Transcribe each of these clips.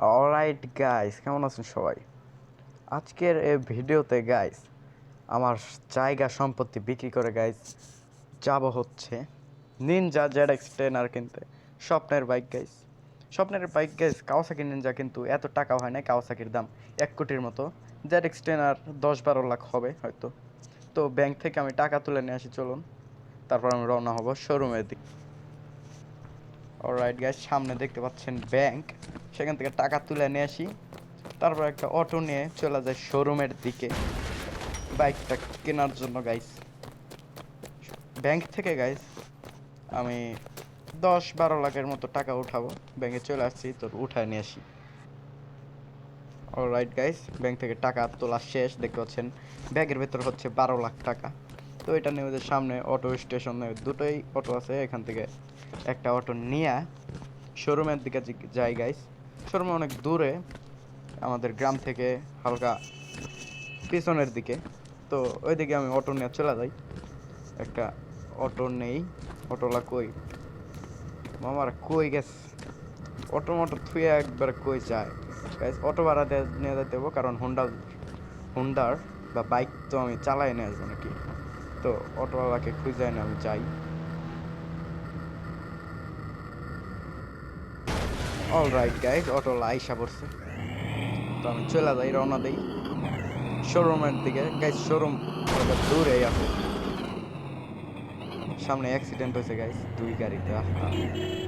Alright guys, কেমন আছেন সবাই? আজকের এই ভিডিওতে গাইস আমার জায়গা সম্পত্তি বিক্রি করে গাইস যাব হচ্ছে নিনজা ZX-10 আর কিনতে। স্বপ্নের বাইক গাইস, স্বপ্নের বাইক গাইস। কাওয়াসাকি নিনজা কিন্তু এত টাকা হয় না, কাওয়াসাকির দাম 1 কোটির মতো। ZX-10 আর 10-12 লাখ হবে হয়তো। তো ব্যাংক থেকে আমি টাকা তুলে নিয়ে আসি, চলুন তারপর আমি রওনা হব শোরুমের দিক। অলরাইট গাইস, সামনে দেখতে পাচ্ছেন ব্যাংক, সেখান থেকে টাকা তুলে নিয়ে আসি, তারপর একটা অটো নিয়ে চলে যায় শোরুমের দিকে বাইকটা কেনার জন্য গাইস। ব্যাংক থেকে গাইস আমি 10-12 লাখের মতো টাকা উঠাবো, ব্যাংকে চলে আসছি, তো উঠায় নিয়ে আসি। অলরাইট গাইস, ব্যাংক থেকে টাকা তোলা শেষ, দেখতে পাচ্ছেন ব্যাগের ভেতর হচ্ছে 12 লাখ টাকা। তো এটা নিয়ে ওদের সামনে অটো স্টেশনে দুটোই অটো আছে, এখান থেকে একটা অটো নিয়ে শোরুমের দিকে যাই গাইস। শোরুমে অনেক দূরে, আমাদের গ্রাম থেকে হালকা পিছনের দিকে। তো ওইদিকে আমি অটো নিয়ে চলে যাই, একটা অটো নেই। অটোলা কই মামার কই গেছে? অটো মটো থুয়ে একবার কই যায় গাইস? অটো ভাড়া নিয়ে যেতে হবো, কারণ হুন্ডার বা বাইক তো আমি চালাই নিয়ে আসবো নাকি। তো অটোওয়ালাকে খুঁজে না আমি যাই। অলরাইট গাইস, অটোওয়ালা আইসা পড়ছে, তো আমি চলে যাই, রওনা দিই শোরুমের দিকে গাইস। শোরুম দূরে আছে, সামনে অ্যাক্সিডেন্ট হয়েছে গাইস, দুই গাড়িতে।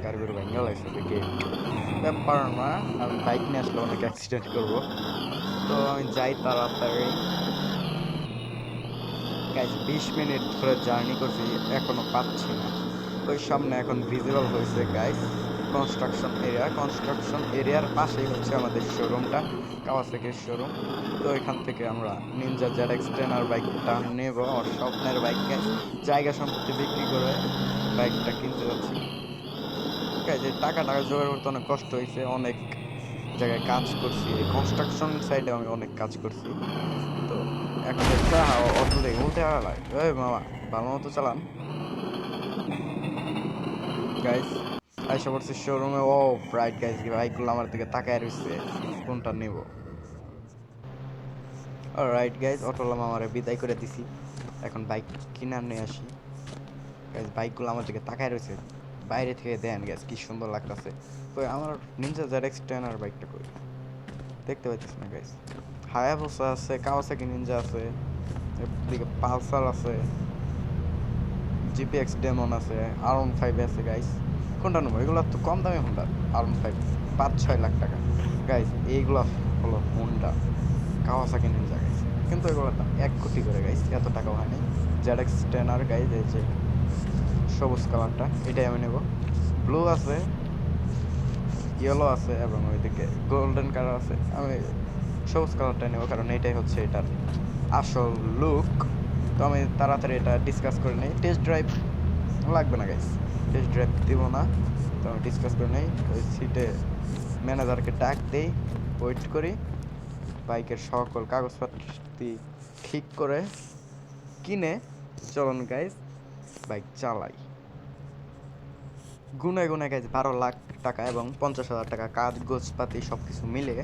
গাড়িগুলো ভেঙে লাগছে দেখে ব্যাপার না, আমি বাইক নিয়ে আসলে অনেক অ্যাক্সিডেন্ট করব। তো আমি যাই তাড়াতাড়ি গাইস। 20 মিনিট ধরে জার্নি করছি, এখনো পাচ্ছি না। ওই সামনে এখন ভিজিবল হয়েছে গাইস কনস্ট্রাকশন এরিয়ার পাশেই হচ্ছে আমাদের শোরুমটা, কাওয়াসাকির শোরুম। তো এখান থেকে আমরা নিনজা ZX-10 আর বাইকটা নেব, আমার স্বপ্নের বাইক গাইস। জায়গা সম্পত্তি বিক্রি করে বাইকটা কিনতে যাচ্ছি গাইস। এই টাকাটা জোগাড় করতে অনেক কষ্ট হয়েছে, অনেক জায়গায় কাজ করছি, এই কনস্ট্রাকশন সাইডে আমি অনেক কাজ করছি। তো এখন দেখতে অটো দেখে উল্টে লাগে, ওই মামা ভালো মতো চালান গাইস। আইসা পড়ছি শোরুমে। ও ব্রাইট গাইস, বাইকগুলো আমার দিকে তাকায় রয়েছে, কোনটা নেব। অলরাইট গাইস, অটোলা মামারে বিদায় করে দিছি, এখন বাইক কিনে নিয়ে আসি গাইস। বাইকগুলো আমার দিকে তাকায় রয়েছে, বাইরে থেকে দেন গাইস কি সুন্দর লাগতেছে। কই আমার নিনজা ZX-10 আর বাইকটা কই? দেখতে পাইতেছ না গাইস। হায়াবুসা আছে, কাওয়াসাকি নিনজা আছে, এদিকে পালসার আছে, GPX ডেমন আছে, R15 আছে গাইস। কোনটা নেবো? এগুলো তো কম দামে হোন্ডা। R15 5-6 লাখ টাকা গাইস। এইগুলো হলো হোন্ডা কাওয়াসাকি নিনজা গাইস, কিন্তু এগুলোর দাম 1 কোটি করে গাইস, এত টাকাও হয় নাই। ZX-10 আর গাইস, এই যে সবুজ কালারটা, এটাই আমি নেব। ব্লু আছে, ইয়েলো আছে, এবং ওইদিকে গোল্ডেন কালার আছে। আমি সবুজ কালারটাই নেব, কারণ এটাই হচ্ছে এটার আসল লুক। তো আমি তাড়াতাড়ি এটা ডিসকাস করে নিই। টেস্ট ড্রাইভ লাগবে না গাইস, টেস্ট ড্রাইভ দিব না। তো আমি ডিসকাস করে নিই, ওই সিটে ম্যানেজারকে ডাক দেই, ওয়েট করি, বাইকের সকল কাগজপত্র ঠিক করে কিনে চলুন গাইস বাইক চালাই। গুনে গুনে গাইস 12 লাখ টাকা এবং 50,000 টাকা কাগজপাতি সব কিছু মিলে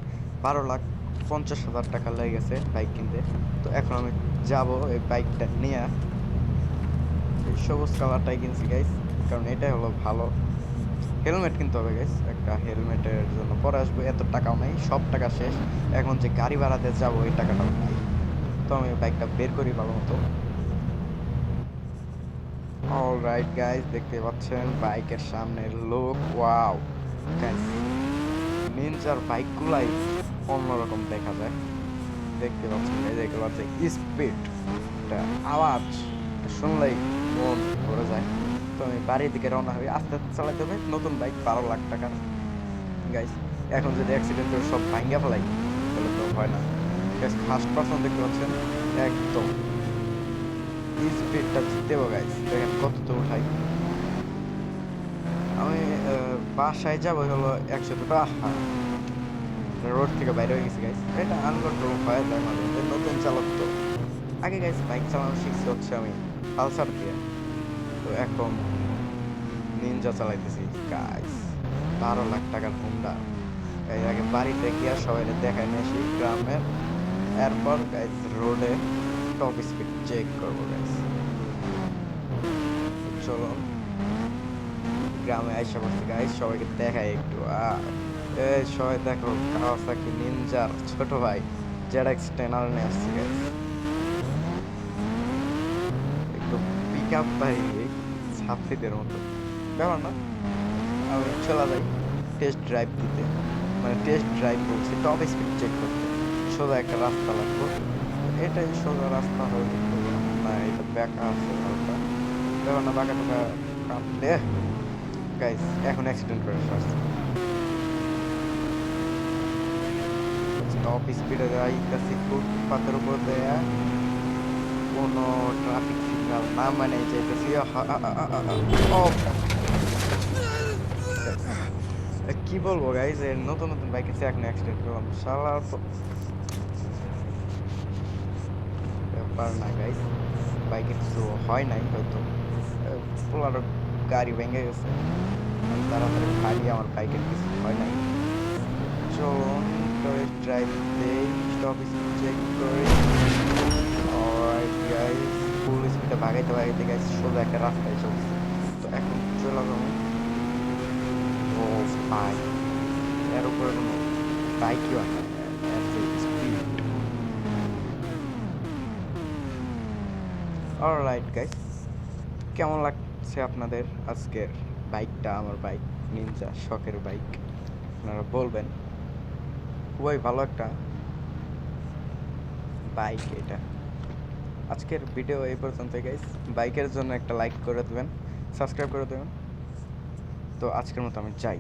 12,50,000 টাকা লেগে গেছে বাইক কিনতে। তো এখন আমি যাব এই বাইকটা নিয়ে। এই সবুজ কালারটাই কিনছি গাইস, কারণ এটাই হলো ভালো। হেলমেট কিনতে হবে গাইস, একটা হেলমেটের জন্য পরে আসবো, এত টাকাও নাই, সব টাকা শেষ। এখন যে গাড়ি ভাড়াতে যাবো এই টাকাটাও নাই। তো আমি বাইকটা বের করি ভালো মতো। অলরাইট গাইস, দেখতে পাচ্ছেন বাইকের সামনের লুক, ওয়াও গাইস। নিনজার বাইকগুলাই অন্যরকম দেখা যায়, দেখতে পাচ্ছেন এই যেগুলো যে স্পিড, একটা আওয়াজ শুনলেই মন ভরে যায়। তো আমি বাড়ির দিকে রওনা হই, আস্তে আস্তে চালাতে হবে, নতুন বাইক 12 লাখ টাকার গাইস। এখন যদি অ্যাক্সিডেন্ট করে সব ভাঙ্গা ফেলাই তাহলে তো হয় না গাইস। ফার্স্ট পার্সন দেখতে পাচ্ছেন, একদম স্পিডটা জিতে দেবো গাইস। দেখেন কত তো উঠাই আমি। বাসায় যাবো হলো 100 টাকা। রোড থেকে বাইরে হয়ে গেছি গাইস, এটা আনকন্ট্রোল হয়ে যায় মাঝে মাঝে, নতুন চালক তো। আগে গাইস বাইক চালানো শিখছি হচ্ছে আমি পালসার দিয়ে, তো এখন নিনজা চালাইতেছি গাইস। 12 লাখ টাকার হোন্ডা, এই আগে বাড়িতে গিয়ে সবাই দেখায় নিয়ে আসি গ্রামের, এরপর গাইস রোডে টপ স্পিড চেক করবো গাইস। চলো গ্রামে আইসা পড়ছি গাইস, সবাইকে দেখাই একটু। এই সবাই দেখো কাওয়াসাকি নিনজার ছোট ভাই জেডএক্স 10R নিয়ে আসছি গাইস। একটু পিক আপ বাড়িয়ে ছাত্রীদের মতো ব্যাপার না, আমি চলা যাই টেস্ট ড্রাইভ দিতে, মানে টেস্ট ড্রাইভ বলছি টপ স্পিড চেক করতে। সোজা একটা রাস্তা লাগবে, এটাই সোজা রাস্তা হয়তো না, এটা ব্যাকা আছে হালকা ব্যাপার না, বাঁকা টাকা কাটলে গাইস এখন অ্যাক্সিডেন্ট করে আসছে। টপ স্পিডে যাইতেছি ফুটপাতের উপর দেয়া, কোনো ট্রাফিক সিগন্যাল না মানে যাইতেছি। কি বলবো গাইজ, এর নতুন নতুন বাইকে এখন অ্যাক্সিডেন্ট করলাম শালার ব্যাপার না গাইজ, বাইকে কিছু হয় নাই হয়তো, পোলার গাড়ি ভেঙে গেছে, তাড়াতাড়ি ভাগি, আমার বাইকের কিছু হয় নাই। চলুন টুরিস্ট ড্রাইভ দেই, স্টপ স্পিড চেক করি। অলরাইট গাইজ, ফুল স্পিডে ভাগাইতে ভাগাইতে গাইজ সোজা একটা রাস্তায় চলছে। তো এখন চলে যাবো। ও ভাই, এর উপরে কোনো বাইকই হয় না, এত স্পিড। অলরাইট গাইস, কেমন লাগছে আপনাদের আজকের বাইকটা? আমার বাইক নিনজা, শখের বাইক, আপনারা বলবেন। খুবই ভালো একটা বাইক এটা। আজকের ভিডিও এই পর্যন্ত গাইস, বাইকের জন্য একটা লাইক করে দেবেন, সাবস্ক্রাইব করে দেবেন। তো আজকের মতো আমি যাই।